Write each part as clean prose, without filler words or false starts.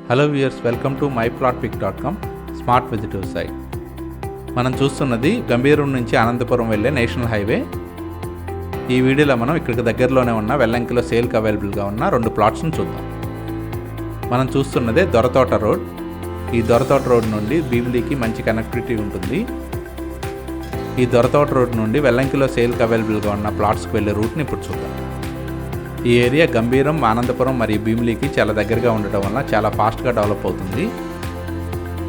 Hello viewers, welcome to myplotpic.com smart విజిటివ్ site. మనం చూస్తున్నది గంభీరం నుంచి అనంతపురం వెళ్ళే నేషనల్ హైవే. ఈ వీడియోలో మనం ఇక్కడికి దగ్గరలోనే ఉన్న వెల్లంకిలో సేల్కి అవైలబుల్గా ఉన్న 2 ప్లాట్స్ను చూద్దాం. మనం చూస్తున్నదే దొరతోట రోడ్. ఈ దొరతోట రోడ్ నుండి భీమిలీకి మంచి కనెక్టివిటీ ఉంటుంది. ఈ దొరతోట రోడ్ నుండి వెల్లంకిలో సేల్కి అవైలబుల్గా ఉన్న ప్లాట్స్కి వెళ్ళే రూట్ని ఇప్పుడు చూద్దాం. ఈ ఏరియా గంభీరం, ఆనందపురం మరియు భీమిలీకి చాలా దగ్గరగా ఉండటం వల్ల చాలా ఫాస్ట్గా డెవలప్ అవుతుంది.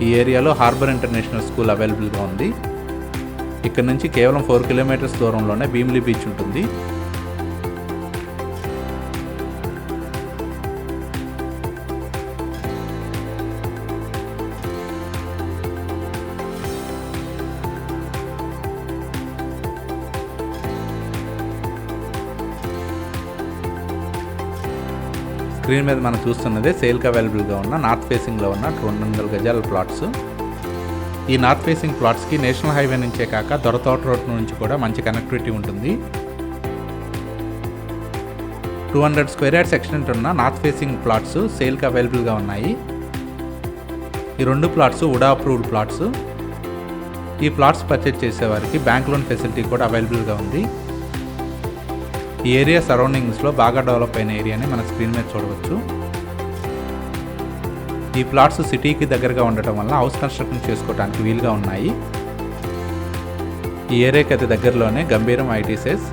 ఈ ఏరియాలో హార్బర్ ఇంటర్నేషనల్ స్కూల్ అవైలబుల్గా ఉంది. ఇక్కడ నుంచి కేవలం 4 కిలోమీటర్స్ దూరంలోనే భీమిలీ బీచ్ ఉంటుంది. స్క్రీన్ మీద మనం చూస్తున్నదే సేల్కి అవైలబుల్గా ఉన్న నార్త్ ఫేసింగ్లో ఉన్న 200 గజాల ప్లాట్స్. ఈ నార్త్ ఫేసింగ్ ప్లాట్స్కి నేషనల్ హైవే నుంచే కాక దొరతోట రోడ్ నుంచి కూడా మంచి కనెక్టివిటీ ఉంటుంది. 200 స్క్వేర్ యార్డ్స్ ఎక్స్టెంట్ ఉన్న నార్త్ ఫేసింగ్ ప్లాట్స్ సేల్కి అవైలబుల్గా ఉన్నాయి. ఈ 2 ప్లాట్స్ వుడా అప్రూవ్డ్ ప్లాట్స్. ఈ ప్లాట్స్ పర్చేజ్ చేసేవారికి బ్యాంక్ లోన్ ఫెసిలిటీ కూడా అవైలబుల్గా ఉంది. ఈ ఏరియా సరౌండింగ్స్లో బాగా డెవలప్ అయిన ఏరియాని మన స్క్రీన్ మీద చూడవచ్చు. ఈ ప్లాట్స్ సిటీకి దగ్గరగా ఉండటం వల్ల హౌస్ కన్స్ట్రక్షన్ చేసుకోవడానికి వీలుగా ఉన్నాయి. ఈ ఏరియాకి అతి దగ్గరలోనే గంభీరం ఐటీసెస్,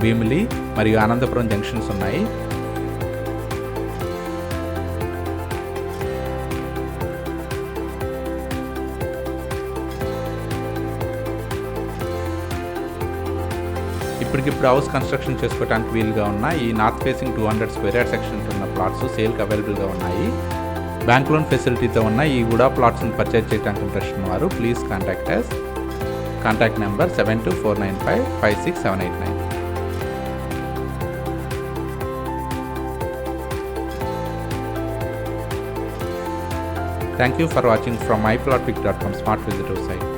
భీమిలి మరియు అనంతపురం జంక్షన్స్ ఉన్నాయి. ఇప్పటికిప్పుడు హౌస్ కన్స్ట్రక్షన్ చేసుకోవడానికి వీలుగా ఉన్న ఈ north facing 200 square yard section ఉన్న ప్లాట్స్ సేల్కి అవైలబుల్గా ఉన్నాయి. బ్యాంక్ లోన్ ఫెసిలిటీతో ఉన్న ఈ వుడా ప్లాట్స్ని పర్చేజ్ చేయడానికి ఇంట్రెస్ట్ ఉన్నవారు please contact us. Contact number 7249556789. Thank you for watching from myplotpic.com smart visitor site.